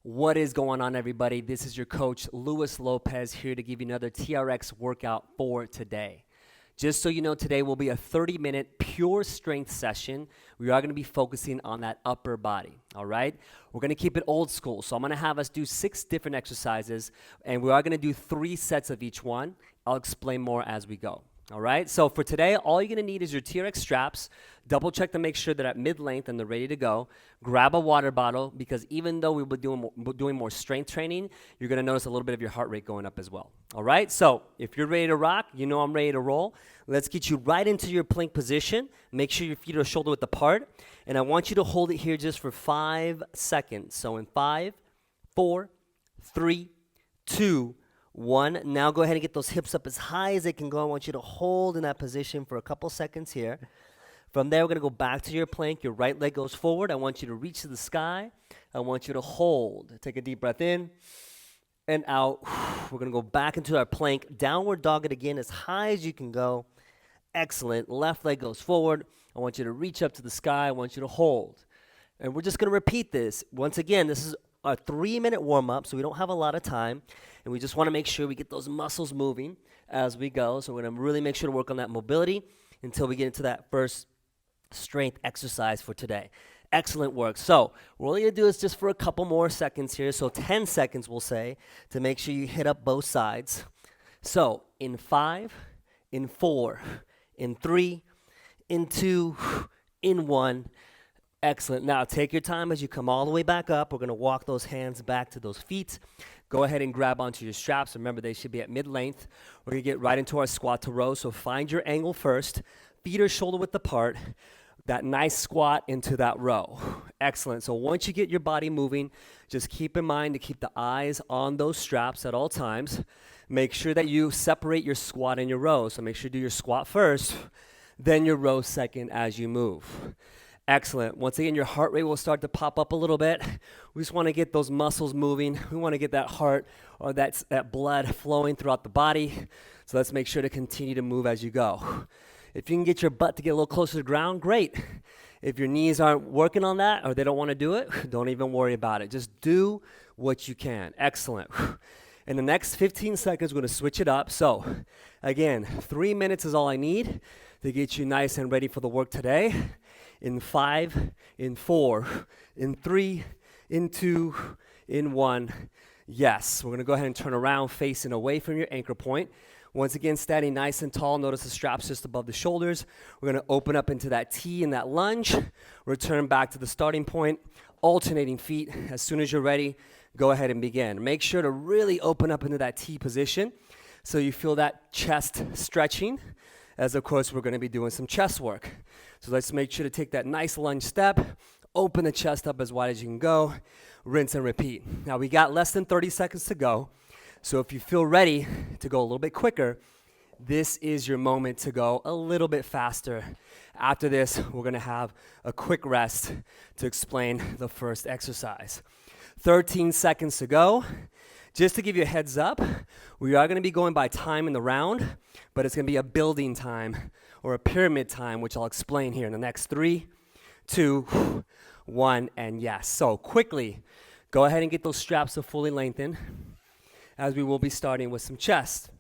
What is going on, everybody? This is your coach, Lopez, here to give you another TRX workout for today. Just so you know, today will be a 30-minute pure strength session. We are going to be focusing on that upper body, all right? We're going to keep it old school. So I'm going to have us do 6 different exercises, and we are going to do 3 sets of each one. I'll explain more as we go. All right, so for today, all you're gonna need is your TRX straps. Double check to make sure they're at mid-length and they're ready to go. Grab a water bottle, because even though we'll be doing more strength training, you're gonna notice a little bit of your heart rate going up as well. All right, so if you're ready to rock, you know I'm ready to roll. Let's get you right into your plank position. Make sure your feet are shoulder width apart. And I want you to hold it here just for 5 seconds. So in 5, 4, 3, 2, 1. Now go ahead and get those hips up as high as they can go. I want you to hold in that position for a couple seconds here. From there, we're going to go back to your plank. Your right leg goes forward. I want you to reach to the sky. I want you to hold. Take a deep breath in and out. We're going to go back into our plank. Downward dog it again as high as you can go. Excellent. Left leg goes forward. I want you to reach up to the sky. I want you to hold. And we're just going to repeat this. Once again, this is a 3-minute warm-up, so we don't have a lot of time. And we just want to make sure we get those muscles moving as we go. So we're going to really make sure to work on that mobility until we get into that first strength exercise for today. Excellent work. So what we're going to do is just for a couple more seconds here. So 10 seconds, we'll say, to make sure you hit up both sides. So in 5, in 4, in 3, in 2, in 1. Excellent. Now take your time as you come all the way back up. We're going to walk those hands back to those feet. Go ahead and grab onto your straps. Remember, they should be at mid-length. We're going to get right into our squat to row. So find your angle first. Feet are shoulder width apart. That nice squat into that row. Excellent. So once you get your body moving, just keep in mind to keep the eyes on those straps at all times. Make sure that you separate your squat and your row. So make sure you do your squat first, then your row second as you move. Excellent. Once again, your heart rate will start to pop up a little bit. We just want to get those muscles moving. We want to get that heart or that blood flowing throughout the body. So let's make sure to continue to move as you go. If you can get your butt to get a little closer to the ground, great. If your knees aren't working on that or they don't want to do it, don't even worry about it. Just do what you can. Excellent. In the next 15 seconds, we're going to switch it up. So again, 3 minutes is all I need to get you nice and ready for the work today. In 5, in 4, in 3, in 2, in 1. Yes, we're going to go ahead and turn around facing away from your anchor point. Once again, standing nice and tall. Notice the straps just above the shoulders. We're going to open up into that T and that lunge. Return back to the starting point. Alternating feet. As soon as you're ready, go ahead and begin. Make sure to really open up into that T position so you feel that chest stretching, as of course we're going to be doing some chest work. So let's make sure to take that nice lunge step, open the chest up as wide as you can go, rinse and repeat. Now we got less than 30 seconds to go, so if you feel ready to go a little bit quicker, this is your moment to go a little bit faster. After this, we're going to have a quick rest to explain the first exercise. 13 seconds to go. Just to give you a heads up, we are going to be going by time in the round, but it's going to be a building time or a pyramid time, which I'll explain here in the next 3, 2, 1, and yes. So quickly, go ahead and get those straps to fully lengthen as we will be starting with some chest.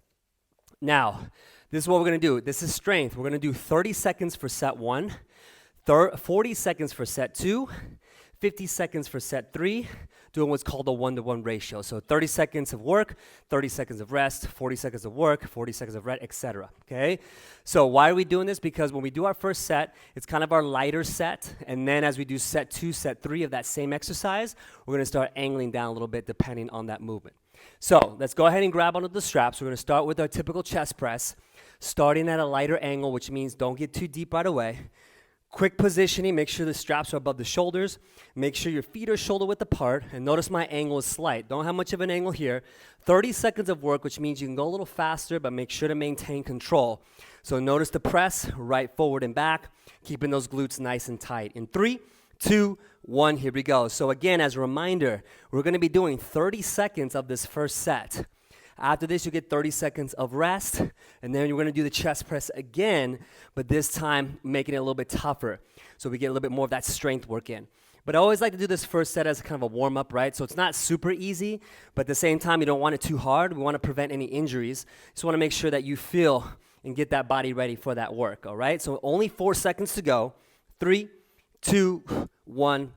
Now, this is what we're going to do. This is strength. We're going to do 30 seconds for set 1, 40 seconds for set 2, 50 seconds for set 3, doing what's called a 1-to-1 ratio. So 30 seconds of work, 30 seconds of rest, 40 seconds of work, 40 seconds of rest, etc. Okay? So why are we doing this? Because when we do our first set, it's kind of our lighter set. And then as we do set 2, set 3 of that same exercise, we're going to start angling down a little bit depending on that movement. So let's go ahead and grab onto the straps. We're going to start with our typical chest press, starting at a lighter angle, which means don't get too deep right away. Quick positioning, make sure the straps are above the shoulders. Make sure your feet are shoulder width apart. And notice my angle is slight. Don't have much of an angle here. 30 seconds of work, which means you can go a little faster, but make sure to maintain control. So notice the press, right forward and back, keeping those glutes nice and tight. In 3, 2, 1, here we go. So again, as a reminder, we're going to be doing 30 seconds of this first set. After this, you get 30 seconds of rest, and then you're going to do the chest press again, but this time making it a little bit tougher, so we get a little bit more of that strength work in. But I always like to do this first set as kind of a warm-up, right? So it's not super easy, but at the same time, you don't want it too hard. We want to prevent any injuries. Just want to make sure that you feel and get that body ready for that work, all right? So only 4 seconds to go. 3, 2, 1,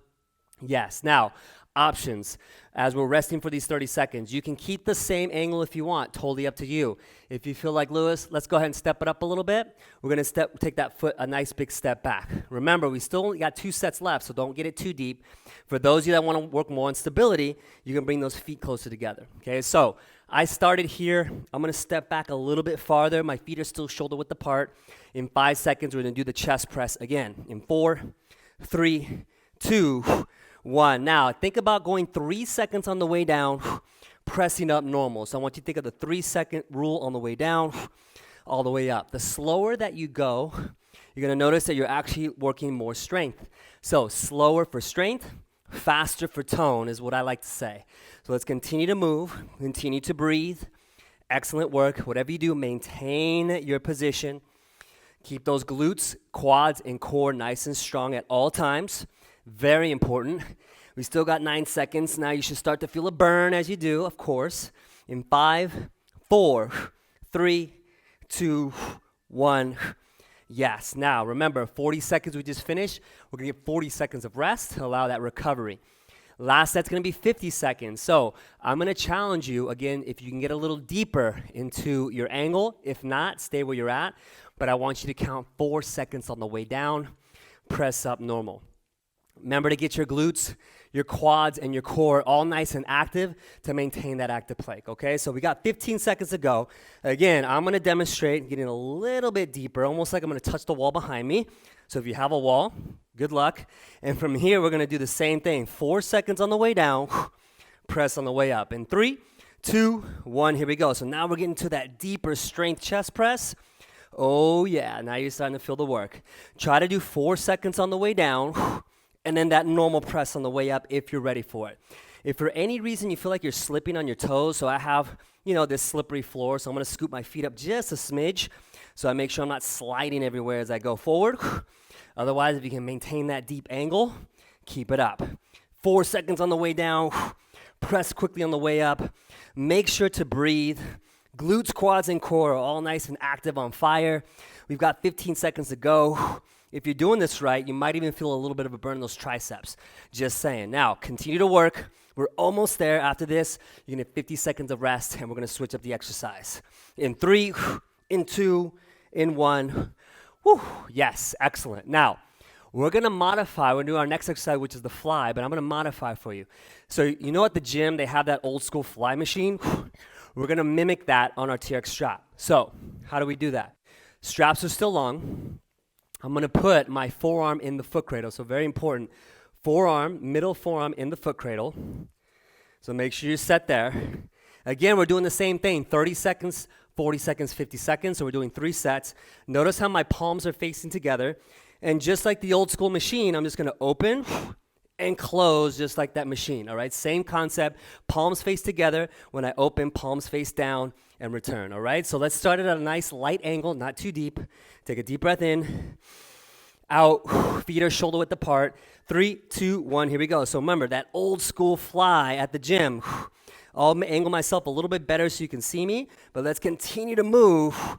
yes. Now, options. As we're resting for these 30 seconds, you can keep the same angle if you want, totally up to you. If you feel like, Lewis, let's go ahead and step it up a little bit. We're going to take that foot a nice big step back. Remember, we still only got 2 sets left, so don't get it too deep. For those of you that want to work more on stability, you can bring those feet closer together. Okay, so I started here. I'm going to step back a little bit farther. My feet are still shoulder width apart. In 5 seconds, we're going to do the chest press again. In 4, 3, 2, 1. Now, think about going 3 seconds on the way down, pressing up normal. So I want you to think of the 3-second rule on the way down, all the way up. The slower that you go, you're going to notice that you're actually working more strength. So slower for strength, faster for tone is what I like to say. So let's continue to move, continue to breathe. Excellent work. Whatever you do, maintain your position. Keep those glutes, quads, and core nice and strong at all times. Very important. We still got 9 seconds. Now you should start to feel a burn as you do, of course. In 5, 4, 3, 2, 1. Yes. Now, remember, 40 seconds we just finished. We're going to get 40 seconds of rest to allow that recovery. Last set's going to be 50 seconds. So I'm going to challenge you, again, if you can get a little deeper into your angle. If not, stay where you're at. But I want you to count 4 seconds on the way down. Press up normal. Remember to get your glutes, your quads, and your core all nice and active to maintain that active plank, okay? So we got 15 seconds to go. Again, I'm going to demonstrate getting a little bit deeper, almost like I'm going to touch the wall behind me. So if you have a wall, good luck. And from here, we're going to do the same thing. 4 seconds on the way down, press on the way up. In 3, 2, 1, here we go. So now we're getting to that deeper strength chest press. Oh, yeah, now you're starting to feel the work. Try to do 4 seconds on the way down. And then that normal press on the way up if you're ready for it. If for any reason you feel like you're slipping on your toes, so I have, this slippery floor, so I'm going to scoop my feet up just a smidge so I make sure I'm not sliding everywhere as I go forward. Otherwise, if you can maintain that deep angle, keep it up. 4 seconds on the way down, press quickly on the way up. Make sure to breathe. Glutes, quads, and core are all nice and active on fire. We've got 15 seconds to go. If you're doing this right, you might even feel a little bit of a burn in those triceps. Just saying. Now, continue to work. We're almost there. After this, you're going to have 50 seconds of rest, and we're going to switch up the exercise. In 3, in 2, in 1. Whew. Yes, excellent. Now, we're going to modify. We're going to do our next exercise, which is the fly, but I'm going to modify for you. So, at the gym, they have that old school fly machine. We're going to mimic that on our TRX strap. So, how do we do that? Straps are still long. I'm going to put my forearm in the foot cradle. So very important. Middle forearm in the foot cradle. So make sure you're set there. Again, we're doing the same thing. 30 seconds, 40 seconds, 50 seconds. So we're doing 3 sets. Notice how my palms are facing together. And just like the old school machine, I'm just going to open and close just like that machine. All right, same concept. Palms face together. When I open, palms face down and return. All right, so let's start it at a nice light angle, not too deep. Take a deep breath in, out, feet are shoulder width apart. 3, 2, 1, here we go. So remember, that old school fly at the gym. I'll angle myself a little bit better so you can see me, but let's continue to move.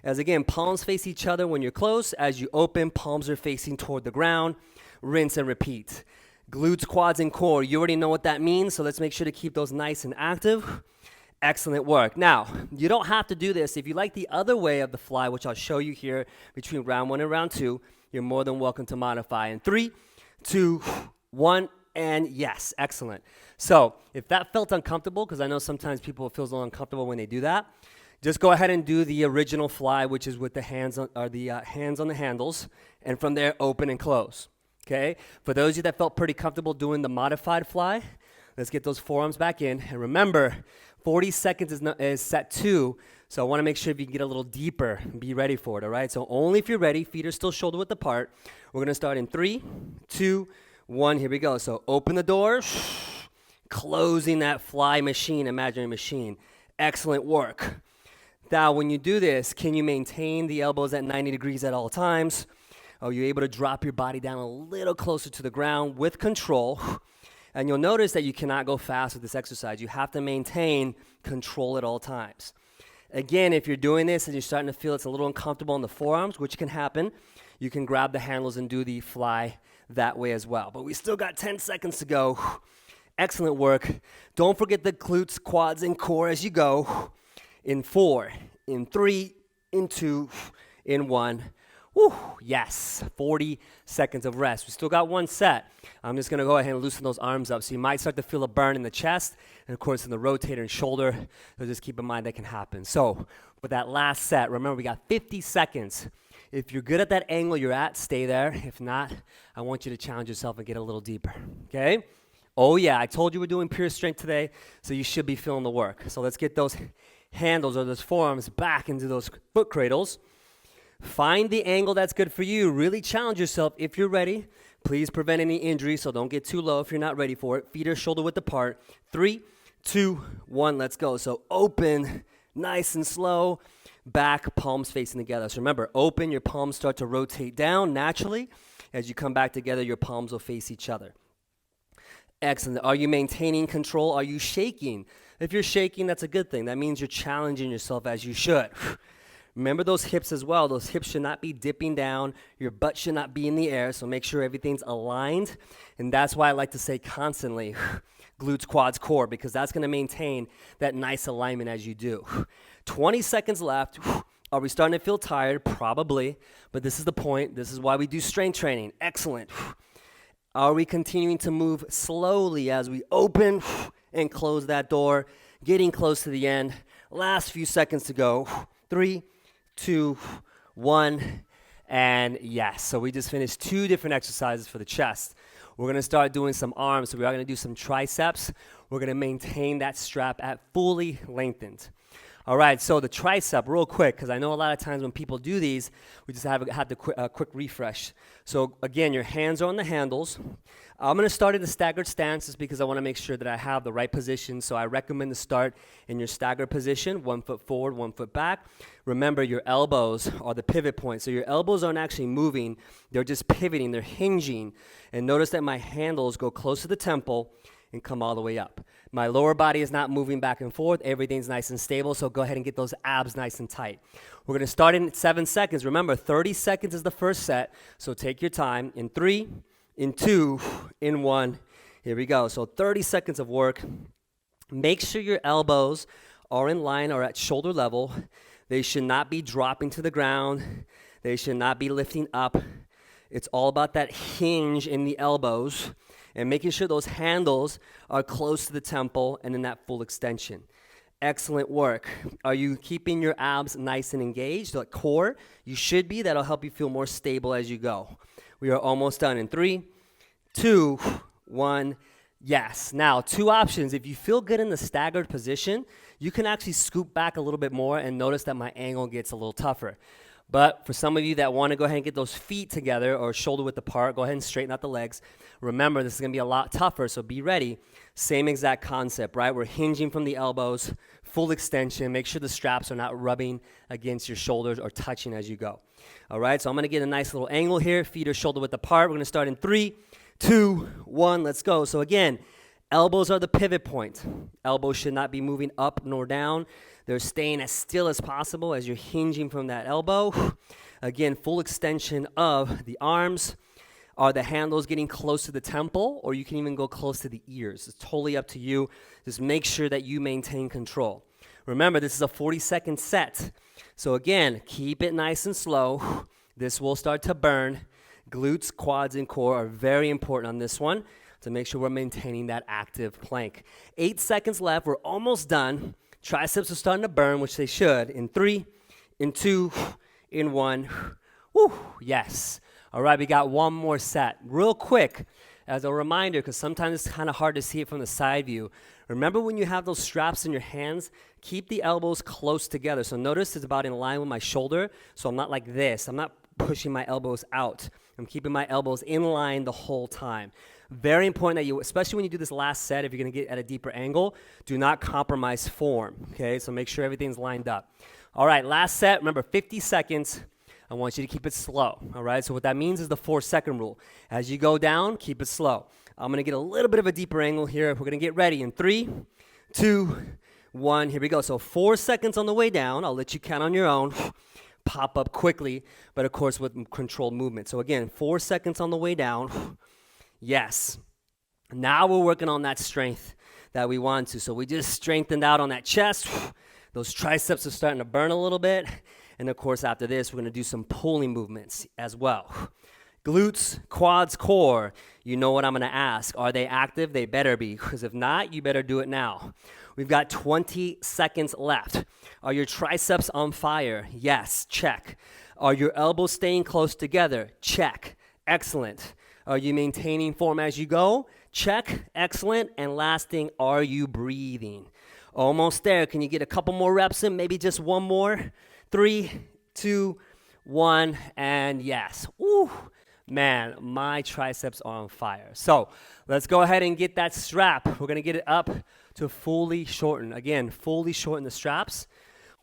As again, palms face each other when you're close. As you open, palms are facing toward the ground. Rinse and repeat. Glutes, quads, and core. You already know what that means, so let's make sure to keep those nice and active. Excellent work. Now, you don't have to do this. If you like the other way of the fly, which I'll show you here between round 1 and round 2, you're more than welcome to modify. In 3, 2, 1, and yes, excellent. So if that felt uncomfortable, because I know sometimes people feel a little uncomfortable when they do that, just go ahead and do the original fly, which is with the hands on, hands on the handles, and from there, open and close. Okay? For those of you that felt pretty comfortable doing the modified fly, let's get those forearms back in. And remember, 40 seconds is set 2, so I want to make sure if you can get a little deeper, be ready for it, all right? So only if you're ready, feet are still shoulder width apart. We're going to start in 3, 2, 1, here we go. So open the door, closing that fly machine, imaginary machine. Excellent work. Now, when you do this, can you maintain the elbows at 90 degrees at all times? Are you able to drop your body down a little closer to the ground with control? And you'll notice that you cannot go fast with this exercise. You have to maintain control at all times. Again, if you're doing this and you're starting to feel it's a little uncomfortable in the forearms, which can happen, you can grab the handles and do the fly that way as well. But we still got 10 seconds to go. Excellent work. Don't forget the glutes, quads, and core as you go. In 4, in 3, in 2, in 1. Woo, yes, 40 seconds of rest. We still got one set. I'm just going to go ahead and loosen those arms up. So you might start to feel a burn in the chest and, of course, in the rotator and shoulder. So just keep in mind that can happen. So with that last set, remember we got 50 seconds. If you're good at that angle you're at, stay there. If not, I want you to challenge yourself and get a little deeper, okay? Oh, yeah, I told you we're doing pure strength today, so you should be feeling the work. So let's get those handles or those forearms back into those foot cradles. Find the angle that's good for you. Really challenge yourself if you're ready. Please prevent any injury, so don't get too low if you're not ready for it. Feet are shoulder width apart. 3, 2, 1, let's go. So open, nice and slow. Back, palms facing together. So remember, open, your palms start to rotate down naturally. As you come back together, your palms will face each other. Excellent. Are you maintaining control? Are you shaking? If you're shaking, that's a good thing. That means you're challenging yourself as you should. Remember those hips as well. Those hips should not be dipping down. Your butt should not be in the air, so make sure everything's aligned. And that's why I like to say constantly, glutes, quads, core, because that's going to maintain that nice alignment as you do. 20 seconds left. Are we starting to feel tired? Probably, but this is the point. This is why we do strength training. Excellent. Are we continuing to move slowly as we open and close that door, getting close to the end? Last few seconds to go. 3, 2, 1, and yes. So we just finished 2 different exercises for the chest. We're going to start doing some arms. So we are going to do some triceps. We're going to maintain that strap at fully lengthened. All right, so the tricep, real quick, because I know a lot of times when people do these, we just have the quick refresh. So again, your hands are on the handles. I'm going to start in the staggered stances because I want to make sure that I have the right position. So I recommend to start in your staggered position, 1 foot forward, 1 foot back. Remember, your elbows are the pivot point. So your elbows aren't actually moving. They're just pivoting. They're hinging. And notice that my handles go close to the temple and come all the way up. My lower body is not moving back and forth. Everything's nice and stable, so go ahead and get those abs nice and tight. We're going to start in 7 seconds. Remember, 30 seconds is the first set, so take your time. In 3, in 2, in 1. Here we go. So 30 seconds of work. Make sure your elbows are in line or at shoulder level. They should not be dropping to the ground. They should not be lifting up. It's all about that hinge in the elbows and making sure those handles are close to the temple and in that full extension. Excellent work. Are you keeping your abs nice and engaged? Like core, you should be. That'll help you feel more stable as you go. We are almost done in 3, 2, 1. Yes. Now, 2 options. If you feel good in the staggered position, you can actually scoop back a little bit more and notice that my angle gets a little tougher. But for some of you that want to go ahead and get those feet together or shoulder width apart, go ahead and straighten out the legs. Remember, this is going to be a lot tougher, so be ready. Same exact concept, right? We're hinging from the elbows, full extension. Make sure the straps are not rubbing against your shoulders or touching as you go. All right, so I'm going to get a nice little angle here. Feet are shoulder width apart. We're going to start in 3, 2, 1. Let's go. So again, elbows are the pivot point. Elbows should not be moving up nor down. They're staying as still as possible as you're hinging from that elbow. Again, full extension of the arms. Are the handles getting close to the temple, or you can even go close to the ears? It's totally up to you. Just make sure that you maintain control. Remember, this is a 40-second set. So again, keep it nice and slow. This will start to burn. Glutes, quads, and core are very important on this one to make sure we're maintaining that active plank. 8 seconds left. We're almost done. Triceps are starting to burn, which they should. In 3, in 2, in 1. Woo, yes. All right, we got one more set. Real quick, as a reminder, because sometimes it's kind of hard to see it from the side view. Remember when you have those straps in your hands, keep the elbows close together. So notice it's about in line with my shoulder, so I'm not like this. I'm not pushing my elbows out. I'm keeping my elbows in line the whole time. Very important that you, especially when you do this last set, if you're going to get at a deeper angle, do not compromise form, okay? So make sure everything's lined up. All right, last set. Remember, 50 seconds. I want you to keep it slow, all right? So what that means is the 4-second rule. As you go down, keep it slow. I'm going to get a little bit of a deeper angle here. We're going to get ready in 3, 2, 1. Here we go. So 4 seconds on the way down. I'll let you count on your own. Pop up quickly, but of course with controlled movement. So again, 4 seconds on the way down. Yes. Now we're working on that strength that we want to. So we just strengthened out on that chest. Those triceps are starting to burn a little bit. And of course, after this, we're going to do some pulling movements as well. Glutes, quads, core. You know what I'm going to ask. Are they active? They better be, because if not, you better do it now. We've got 20 seconds left. Are your triceps on fire? Yes, check. Are your elbows staying close together? Check. Excellent. Are you maintaining form as you go? Check. Excellent. And last thing, are you breathing? Almost there. Can you get a couple more reps in? Maybe just one more? 3, 2, 1, and yes. Ooh, man, my triceps are on fire. So let's go ahead and get that strap. We're going to get it up to fully shorten. Again, fully shorten the straps.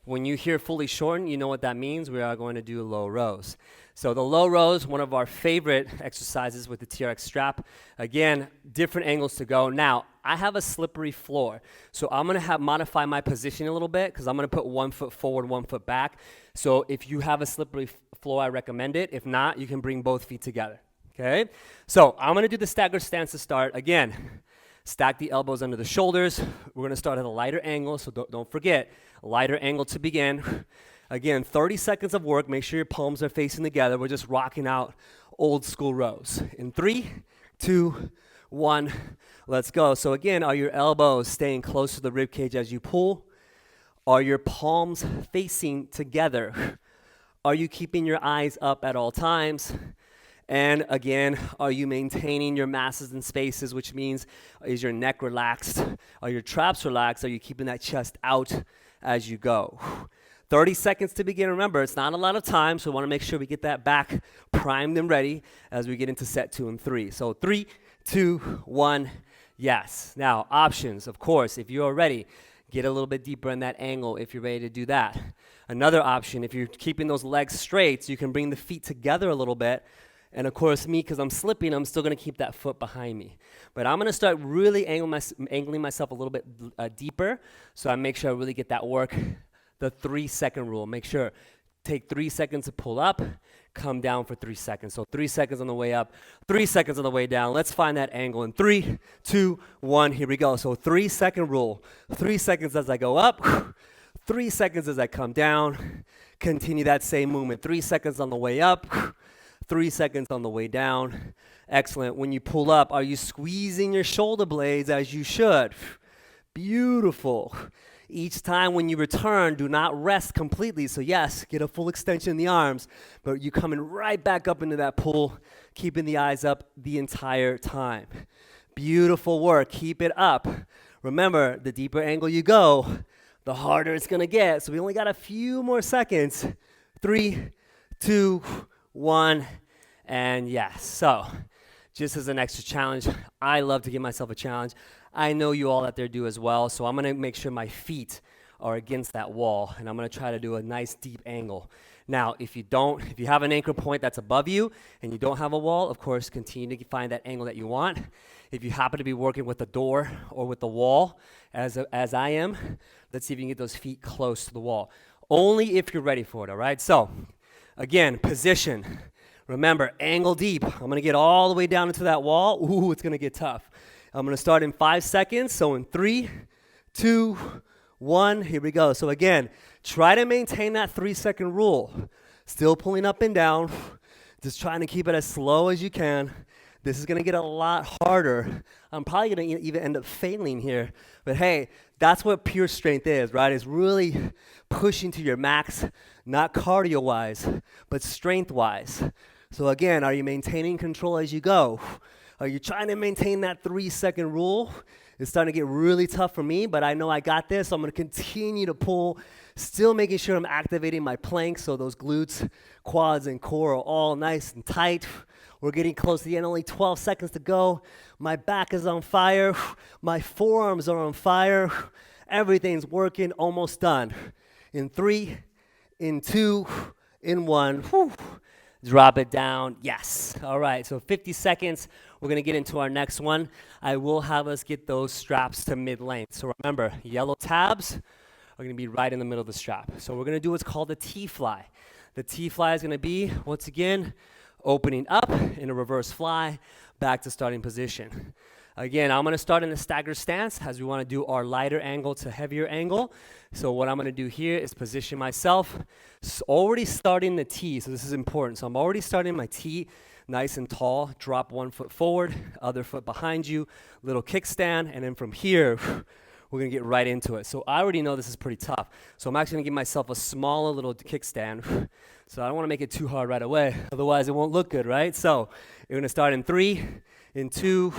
When you hear fully shorten, you know what that means. We are going to do low rows. So the low rows, one of our favorite exercises with the TRX strap. Again, different angles to go. Now, I have a slippery floor, so I'm going to modify my position a little bit because I'm going to put 1 foot forward, 1 foot back. So if you have a slippery floor, I recommend it. If not, you can bring both feet together. Okay? So I'm going to do the staggered stance to start. Again, stack the elbows under the shoulders. We're going to start at a lighter angle, so don't forget, lighter angle to begin. Again, 30 seconds of work. Make sure your palms are facing together. We're just rocking out old school rows. In 3, 2, 1, let's go. So again, are your elbows staying close to the rib cage as you pull? Are your palms facing together? Are you keeping your eyes up at all times? And again, are you maintaining your masses and spaces, which means, is your neck relaxed? Are your traps relaxed? Are you keeping that chest out as you go? 30 seconds to begin. Remember, it's not a lot of time, so we want to make sure we get that back primed and ready as we get into set 2 and 3. So 3, 2, 1, yes. Now, options, of course, if you are ready, get a little bit deeper in that angle if you're ready to do that. Another option, if you're keeping those legs straight, so you can bring the feet together a little bit. And of course, me, because I'm slipping, I'm still going to keep that foot behind me. But I'm going to start really angling myself a little bit deeper, so I make sure I really get that work. The 3-second rule. Make sure, take 3 seconds to pull up, come down for 3 seconds. So 3 seconds on the way up, 3 seconds on the way down. Let's find that angle in 3, 2, 1. Here we go. So 3-second rule. 3 seconds as I go up, 3 seconds as I come down. Continue that same movement. 3 seconds on the way up, 3 seconds on the way down. Excellent. When you pull up, are you squeezing your shoulder blades as you should? Beautiful. Each time when you return, do not rest completely. So yes, get a full extension in the arms, but you're coming right back up into that pull, keeping the eyes up the entire time. Beautiful work. Keep it up. Remember, the deeper angle you go, the harder it's going to get. So we only got a few more seconds. 3, 2, 1, and yes. So just as an extra challenge, I love to give myself a challenge. I know you all out there do as well, so I'm going to make sure my feet are against that wall, and I'm going to try to do a nice deep angle. Now, if you have an anchor point that's above you and you don't have a wall, of course, continue to find that angle that you want. If you happen to be working with the door or with the wall, as I am, let's see if you can get those feet close to the wall. Only if you're ready for it, all right? So, again, position. Remember, angle deep. I'm going to get all the way down into that wall. Ooh, it's going to get tough. I'm going to start in 5 seconds. So in 3, 2, 1, here we go. So again, try to maintain that 3-second rule. Still pulling up and down. Just trying to keep it as slow as you can. This is going to get a lot harder. I'm probably going to even end up failing here. But hey, that's what pure strength is, right? It's really pushing to your max, not cardio-wise, but strength-wise. So again, are you maintaining control as you go? Are you trying to maintain that 3-second rule? It's starting to get really tough for me, but I know I got this. So I'm going to continue to pull, still making sure I'm activating my planks so those glutes, quads, and core are all nice and tight. We're getting close to the end, only 12 seconds to go. My back is on fire. My forearms are on fire. Everything's working, almost done. In 3, in 2, in 1, whew, drop it down, yes. All right, so 50 seconds, we're gonna get into our next one. I will have us get those straps to mid-length. So remember, yellow tabs are gonna be right in the middle of the strap. So we're gonna do what's called a T-fly. The T-fly is gonna be, once again, opening up in a reverse fly, back to starting position. Again, I'm gonna start in a stagger stance as we wanna do our lighter angle to heavier angle. So what I'm gonna do here is position myself, already starting the T, so this is important. So I'm already starting my T nice and tall, drop 1 foot forward, other foot behind you, little kickstand, and then from here, we're gonna get right into it. So I already know this is pretty tough. So I'm actually gonna give myself a smaller little kickstand. So I don't wanna make it too hard right away, otherwise it won't look good, right? So you're gonna start in 3, in 2,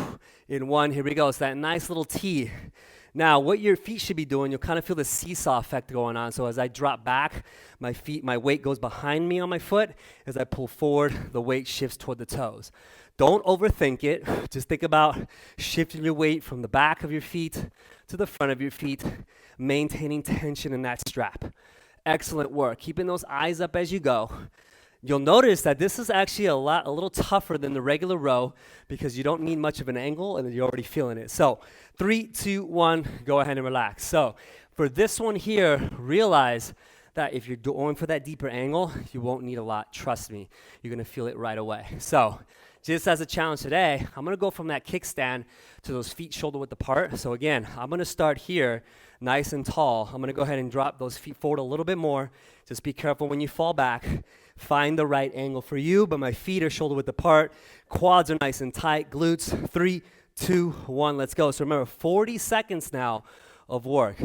in 1, here we go. It's that nice little T. Now, what your feet should be doing, you'll kind of feel the seesaw effect going on. So as I drop back, my weight goes behind me on my foot. As I pull forward, the weight shifts toward the toes. Don't overthink it. Just think about shifting your weight from the back of your feet to the front of your feet, maintaining tension in that strap. Excellent work. Keeping those eyes up as you go. You'll notice that this is actually a little tougher than the regular row because you don't need much of an angle and you're already feeling it. So 3, 2, 1, go ahead and relax. So for this one here, realize that if you're going for that deeper angle, you won't need a lot. Trust me, you're gonna feel it right away. So just as a challenge today, I'm gonna go from that kickstand to those feet shoulder width apart. So again, I'm gonna start here nice and tall. I'm gonna go ahead and drop those feet forward a little bit more. Just be careful when you fall back. Find the right angle for you, but my feet are shoulder width apart. Quads are nice and tight. Glutes, 3, 2, 1, let's go. So remember, 40 seconds now of work.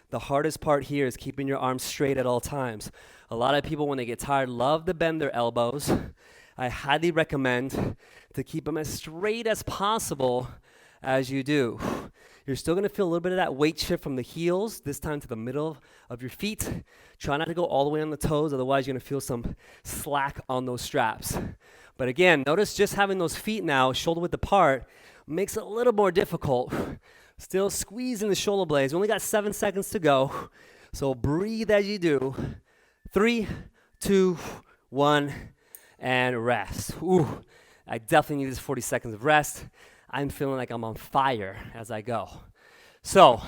The hardest part here is keeping your arms straight at all times. A lot of people, when they get tired, love to bend their elbows. I highly recommend to keep them as straight as possible as you do. You're still gonna feel a little bit of that weight shift from the heels, this time to the middle of your feet. Try not to go all the way on the toes, otherwise you're gonna feel some slack on those straps. But again, notice just having those feet now, shoulder width apart, makes it a little more difficult. Still squeezing the shoulder blades. We only got 7 seconds to go, so breathe as you do. 3, 2, 1, and rest. Ooh, I definitely need this 40 seconds of rest. I'm feeling like I'm on fire as I go. So,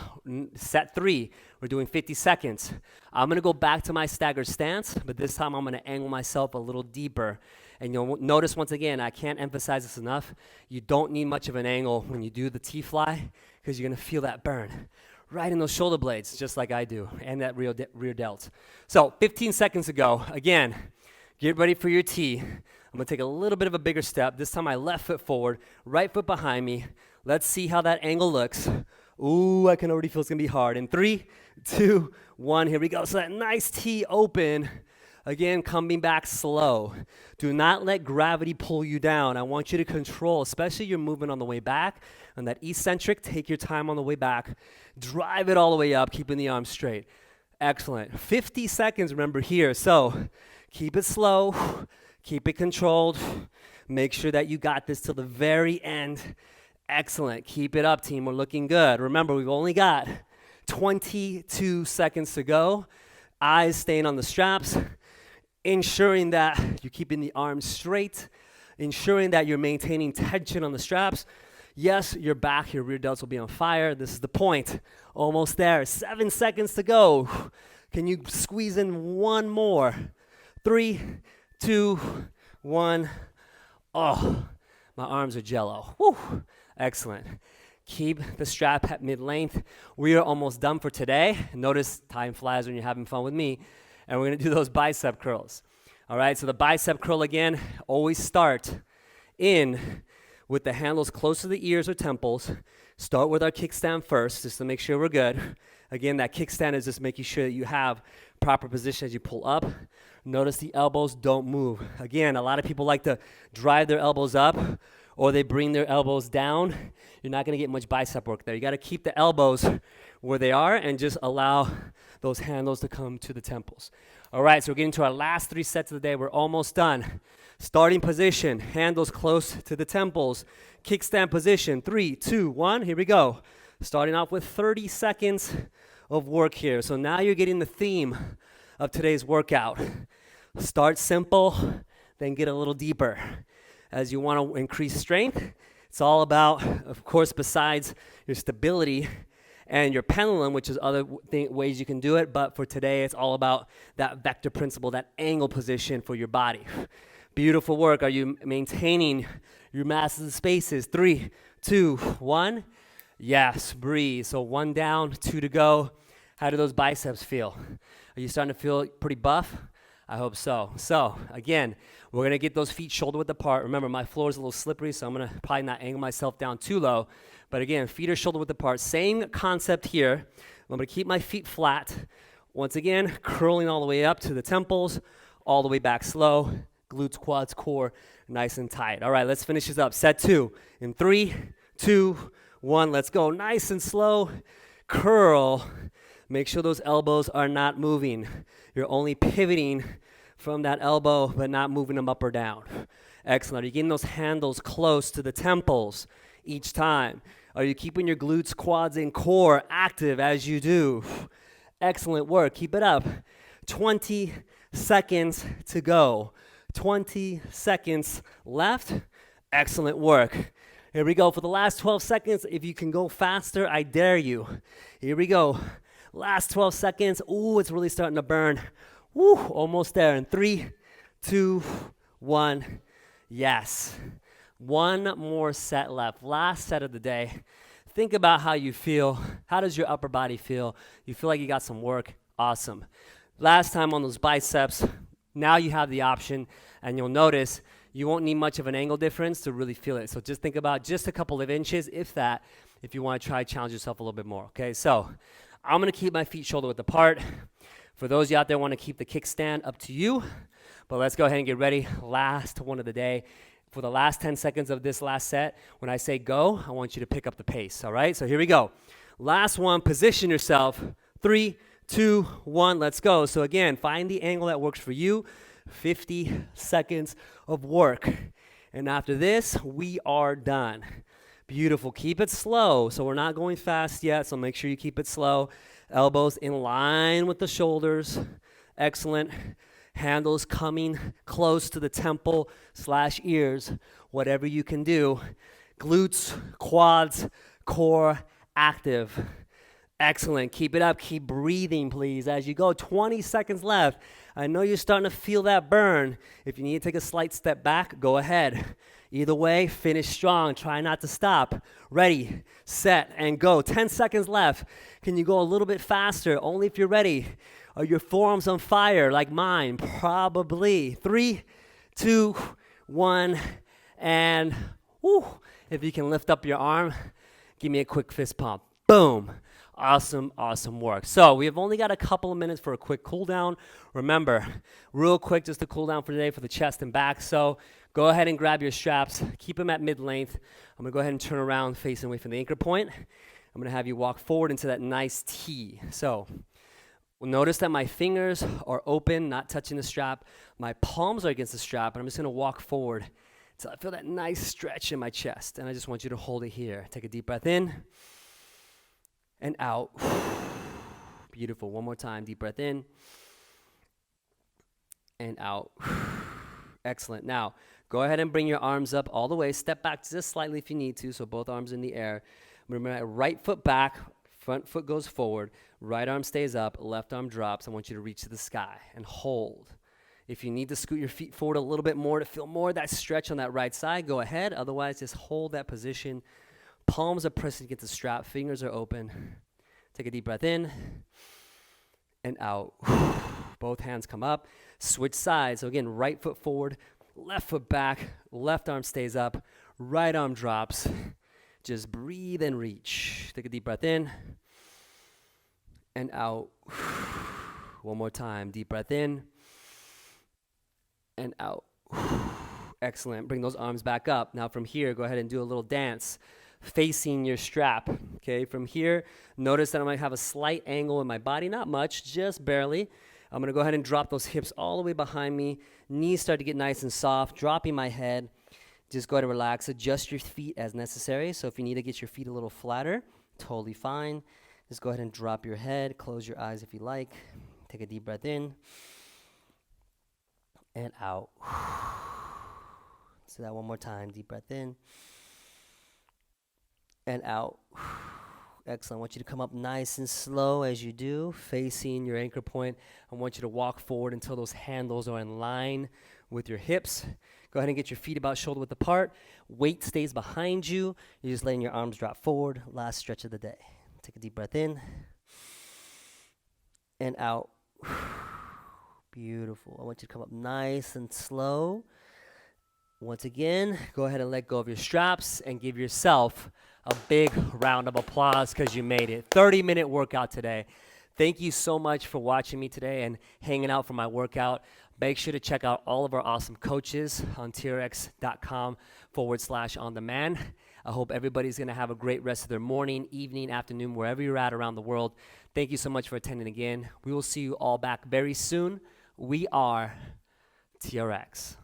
set 3, we're doing 50 seconds. I'm gonna go back to my staggered stance, but this time I'm gonna angle myself a little deeper. And you'll notice once again, I can't emphasize this enough, you don't need much of an angle when you do the T-fly, because you're gonna feel that burn right in those shoulder blades, just like I do, and that rear delt. So, 15 seconds ago, again, get ready for your T. I'm gonna take a little bit of a bigger step. This time my left foot forward, right foot behind me. Let's see how that angle looks. Ooh, I can already feel it's gonna be hard. In 3, 2, 1, here we go. So that nice T open. Again, coming back slow. Do not let gravity pull you down. I want you to control, especially your movement on the way back. On that eccentric, take your time on the way back. Drive it all the way up, keeping the arms straight. Excellent. 50 seconds, remember here. So keep it slow. Keep it controlled. Make sure that you got this till the very end. Excellent. Keep it up, team. We're looking good. Remember, we've only got 22 seconds to go. Eyes staying on the straps. Ensuring that you're keeping the arms straight. Ensuring that you're maintaining tension on the straps. Yes, your back, your rear delts will be on fire. This is the point. Almost there. 7 seconds to go. Can you squeeze in one more? 3, 2, 1. Oh, my arms are jello. Woo. Excellent. Keep the strap at mid-length. We are almost done for today. Notice time flies when you're having fun with me. And we're gonna do those bicep curls. All right, so the bicep curl again, always start in with the handles close to the ears or temples. Start with our kickstand first, just to make sure we're good. Again, that kickstand is just making sure that you have proper position as you pull up. Notice the elbows don't move. Again, a lot of people like to drive their elbows up or they bring their elbows down. You're not gonna get much bicep work there. You gotta keep the elbows where they are and just allow those handles to come to the temples. All right, so we're getting to our last 3 sets of the day. We're almost done. Starting position, handles close to the temples. Kickstand position, 3, 2, 1, here we go. Starting off with 30 seconds of work here. So now you're getting the theme of today's workout. Start simple, then get a little deeper. As you want to increase strength, it's all about, of course, besides your stability and your pendulum, which is other ways you can do it, but for today, it's all about that vector principle, that angle position for your body. Beautiful work. Are you maintaining your masses and spaces? 3, 2, 1. Yes, breathe. So 1 down, 2 to go. How do those biceps feel? Are you starting to feel pretty buff? I hope so. So again, we're going to get those feet shoulder width apart. Remember, my floor is a little slippery, so I'm going to probably not angle myself down too low. But again, feet are shoulder width apart. Same concept here. I'm going to keep my feet flat. Once again, curling all the way up to the temples, all the way back slow. Glutes, quads, core, nice and tight. All right, let's finish this up. Set 2 in 3, 2, 1. Let's go. Nice and slow. Curl. Make sure those elbows are not moving. You're only pivoting from that elbow, but not moving them up or down. Excellent. Are you getting those handles close to the temples each time? Are you keeping your glutes, quads, and core active as you do? Excellent work. Keep it up. 20 seconds to go. 20 seconds left. Excellent work. Here we go. For the last 12 seconds, if you can go faster, I dare you. Here we go. Last 12 seconds. Ooh, it's really starting to burn. Woo, almost there. In 3, 2, 1. Yes. One more set left. Last set of the day. Think about how you feel. How does your upper body feel? You feel like you got some work? Awesome. Last time on those biceps, now you have the option, and you'll notice you won't need much of an angle difference to really feel it. So just think about just a couple of inches, if that, if you want to try to challenge yourself a little bit more. Okay, so I'm going to keep my feet shoulder width apart. For those of you out there who want to keep the kickstand, up to you. But let's go ahead and get ready. Last one of the day. For the last 10 seconds of this last set, when I say go, I want you to pick up the pace, all right? So here we go. Last one, position yourself. 3, 2, 1, let's go. So again, find the angle that works for you. 50 seconds of work. And after this, we are done. Beautiful. Keep it slow. So we're not going fast yet, so make sure you keep it slow. Elbows in line with the shoulders. Excellent. Handles coming close to the temple/ears, whatever you can do. Glutes, quads, core active. Excellent. Keep it up. Keep breathing, please, as you go. 20 seconds left. I know you're starting to feel that burn. If you need to take a slight step back, go ahead. Either way, finish strong. Try not to stop. Ready, set, and go. 10 seconds left. Can you go a little bit faster? Only if you're ready. Are your forearms on fire like mine? Probably. 3, 2, 1, and whoo. If you can lift up your arm, give me a quick fist pump. Boom. Awesome, awesome work. So we have only got a couple of minutes for a quick cool down. Remember, real quick, just to cool down for today for the chest and back. So go ahead and grab your straps. Keep them at mid-length. I'm going to go ahead and turn around facing away from the anchor point. I'm going to have you walk forward into that nice T. So notice that my fingers are open, not touching the strap. My palms are against the strap, and I'm just going to walk forward until I feel that nice stretch in my chest. And I just want you to hold it here. Take a deep breath in and out. Beautiful. One more time. Deep breath in and out. Excellent. Now, go ahead and bring your arms up all the way. Step back just slightly if you need to, so both arms in the air. Remember, right foot back, front foot goes forward, right arm stays up, left arm drops. I want you to reach to the sky and hold. If you need to scoot your feet forward a little bit more to feel more of that stretch on that right side, go ahead. Otherwise, just hold that position. Palms are pressing against the strap, fingers are open. Take a deep breath in and out. Both hands come up. Switch sides. So again, right foot forward, left foot back, left arm stays up, right arm drops. Just breathe and reach. Take a deep breath in and out. One more time. Deep breath in and out. Excellent. Bring those arms back up. Now from here, go ahead and do a little dance facing your strap. Okay, from here, notice that I might have a slight angle in my body, not much, just barely. I'm going to go ahead and drop those hips all the way behind me. Knees start to get nice and soft, dropping my head. Just go ahead and relax. Adjust your feet as necessary. So if you need to get your feet a little flatter, totally fine. Just go ahead and drop your head. Close your eyes if you like. Take a deep breath in and out. So that one more time. Deep breath in and out. Excellent. I want you to come up nice and slow as you do, facing your anchor point. I want you to walk forward until those handles are in line with your hips. Go ahead and get your feet about shoulder width apart. Weight stays behind you. You're just letting your arms drop forward. Last stretch of the day. Take a deep breath in and out. Beautiful. I want you to come up nice and slow. Once again, go ahead and let go of your straps and give yourself a big round of applause because you made it. 30-minute workout today. Thank you so much for watching me today and hanging out for my workout. Make sure to check out all of our awesome coaches on trx.com/on-demand. I hope everybody's going to have a great rest of their morning, evening, afternoon, wherever you're at around the world. Thank you so much for attending again. We will see you all back very soon. We are TRX.